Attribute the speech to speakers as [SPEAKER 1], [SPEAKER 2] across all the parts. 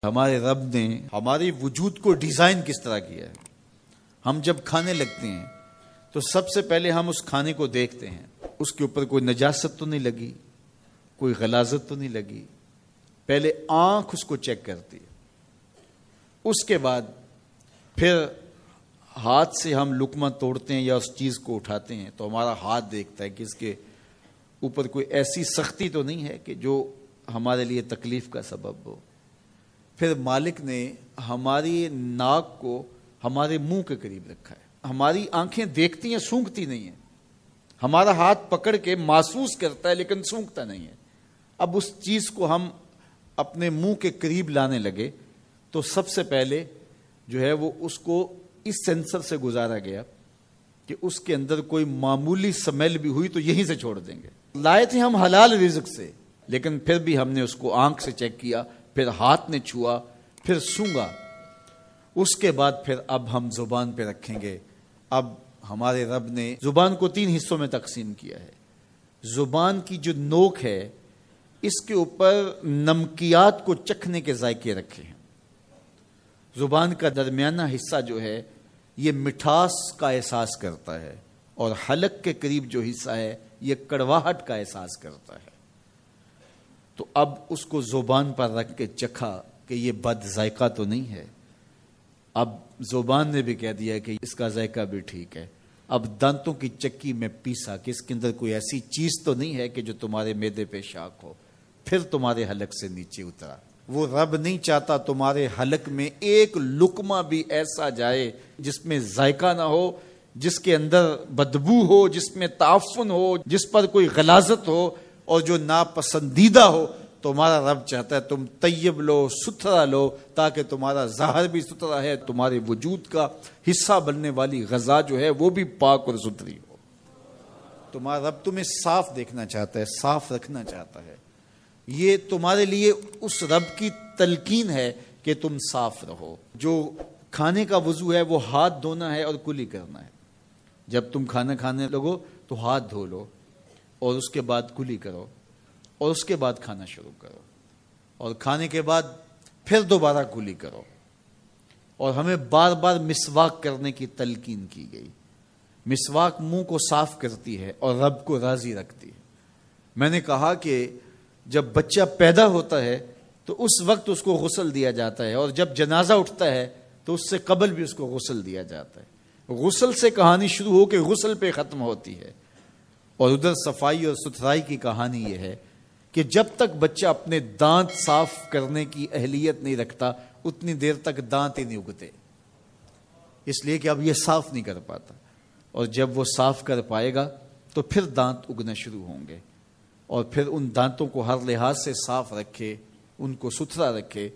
[SPEAKER 1] ہمارے رب نے ہمارے وجود کو ڈیزائن کس طرح کیا ہے۔ ہم جب کھانے لگتے ہیں تو سب سے پہلے ہم اس کھانے کو دیکھتے ہیں، اس کے اوپر کوئی نجاست تو نہیں لگی، کوئی غلاظت تو نہیں لگی، پہلے آنکھ اس کو چیک کرتی ہے، اس کے بعد پھر ہاتھ سے ہم لقمہ توڑتے ہیں یا اس چیز کو اٹھاتے ہیں تو ہمارا ہاتھ دیکھتا ہے کہ اس کے اوپر کوئی ایسی سختی تو نہیں ہے کہ جو ہمارے لیے تکلیف کا سبب ہو۔ پھر مالک نے ہماری ناک کو ہمارے منہ کے قریب رکھا ہے، ہماری آنکھیں دیکھتی ہیں، سونگتی نہیں ہیں، ہمارا ہاتھ پکڑ کے محسوس کرتا ہے لیکن سونگتا نہیں ہے۔ اب اس چیز کو ہم اپنے منہ کے قریب لانے لگے تو سب سے پہلے جو ہے وہ اس کو اس سینسر سے گزارا گیا کہ اس کے اندر کوئی معمولی سمیل بھی ہوئی تو یہیں سے چھوڑ دیں گے۔ لائے تھے ہم حلال رزق سے، لیکن پھر بھی ہم نے اس کو آنکھ سے چیک کیا، پھر ہاتھ نے چھوا، پھر سونگا، اس کے بعد پھر اب ہم زبان پہ رکھیں گے۔ اب ہمارے رب نے زبان کو 3 حصوں میں تقسیم کیا ہے۔ زبان کی جو نوک ہے اس کے اوپر نمکیات کو چکھنے کے ذائقے رکھے ہیں۔ زبان کا درمیانہ حصہ جو ہے یہ مٹھاس کا احساس کرتا ہے، اور حلق کے قریب جو حصہ ہے یہ کڑواہٹ کا احساس کرتا ہے۔ تو اب اس کو زبان پر رکھ کے چکھا کہ یہ بد ذائقہ تو نہیں ہے، اب زبان نے بھی کہہ دیا کہ اس کا ذائقہ بھی ٹھیک ہے۔ اب دانتوں کی چکی میں پیسا کہ اس کے اندر کوئی ایسی چیز تو نہیں ہے کہ جو تمہارے معدے پہ شاک ہو، پھر تمہارے حلق سے نیچے اترا۔ وہ رب نہیں چاہتا تمہارے حلق میں ایک لقمہ بھی ایسا جائے جس میں ذائقہ نہ ہو، جس کے اندر بدبو ہو، جس میں تعفن ہو، جس پر کوئی غلاظت ہو اور جو ناپسندیدہ ہو۔ تمہارا رب چاہتا ہے تم طیب لو، ستھرا لو، تاکہ تمہارا ظاہر بھی ستھرا ہے، تمہارے وجود کا حصہ بننے والی غذا جو ہے وہ بھی پاک اور ستھری ہو۔ تمہارا رب تمہیں صاف دیکھنا چاہتا ہے، صاف رکھنا چاہتا ہے۔ یہ تمہارے لیے اس رب کی تلقین ہے کہ تم صاف رہو۔ جو کھانے کا وضو ہے وہ ہاتھ دھونا ہے اور کلی کرنا ہے۔ جب تم کھانا کھانے لگو تو ہاتھ دھو لو اور اس کے بعد کلی کرو اور اس کے بعد کھانا شروع کرو، اور کھانے کے بعد پھر دوبارہ کلی کرو۔ اور ہمیں بار بار مسواک کرنے کی تلقین کی گئی۔ مسواک منہ کو صاف کرتی ہے اور رب کو راضی رکھتی ہے۔ میں نے کہا کہ جب بچہ پیدا ہوتا ہے تو اس وقت اس کو غسل دیا جاتا ہے، اور جب جنازہ اٹھتا ہے تو اس سے قبل بھی اس کو غسل دیا جاتا ہے۔ غسل سے کہانی شروع ہو کے غسل پہ ختم ہوتی ہے، اور ادھر صفائی اور ستھرائی کی کہانی یہ ہے کہ جب تک بچہ اپنے دانت صاف کرنے کی اہلیت نہیں رکھتا اتنی دیر تک دانت ہی نہیں اگتے، اس لیے کہ اب یہ صاف نہیں کر پاتا، اور جب وہ صاف کر پائے گا تو پھر دانت اگنا شروع ہوں گے، اور پھر ان دانتوں کو ہر لحاظ سے صاف رکھے، ان کو ستھرا رکھے۔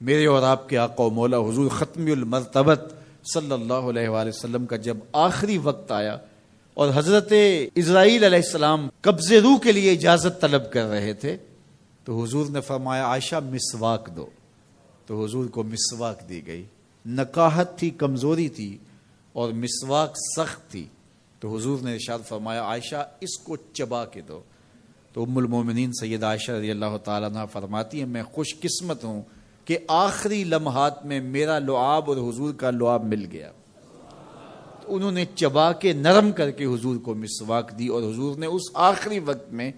[SPEAKER 1] میرے اور آپ کے آقا و مولا حضور ختم المرتبت صلی اللہ علیہ وآلہ وسلم کا جب آخری وقت آیا اور حضرت اسرائیل علیہ السلام قبض روح کے لیے اجازت طلب کر رہے تھے تو حضور نے فرمایا عائشہ مسواک دو، تو حضور کو مسواک دی گئی۔ نکاحت تھی، کمزوری تھی، اور مسواک سخت تھی، تو حضور نے ارشاد فرمایا عائشہ اس کو چبا کے دو۔ تو ام المومنین سیدہ عائشہ رضی اللہ تعالیٰ عنہ فرماتی ہیں میں خوش قسمت ہوں کہ آخری لمحات میں میرا لعاب اور حضور کا لعاب مل گیا۔ تو انہوں نے چبا کے نرم کر کے حضور کو مسواک دی، اور حضور نے اس آخری وقت میں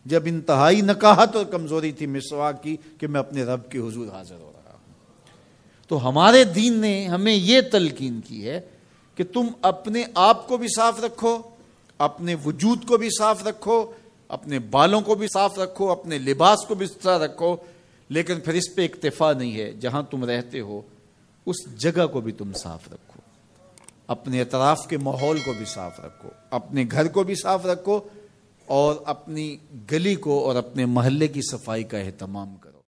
[SPEAKER 1] جب انتہائی نکاحت اور کمزوری تھی مسواک کی کہ میں اپنے رب کے حضور حاضر ہو رہا ہوں۔ تو ہمارے دین نے ہمیں یہ تلقین کی ہے کہ تم اپنے آپ کو بھی صاف رکھو، اپنے وجود کو بھی صاف رکھو، اپنے بالوں کو بھی صاف رکھو، اپنے لباس کو بھی ستھرا رکھو، لیکن پھر اس پہ اکتفا نہیں ہے۔ جہاں تم رہتے ہو اس جگہ کو بھی تم صاف رکھو، اپنے اطراف کے ماحول کو بھی صاف رکھو، اپنے گھر کو بھی صاف رکھو، اور اپنی گلی کو اور اپنے محلے کی صفائی کا اہتمام کرو۔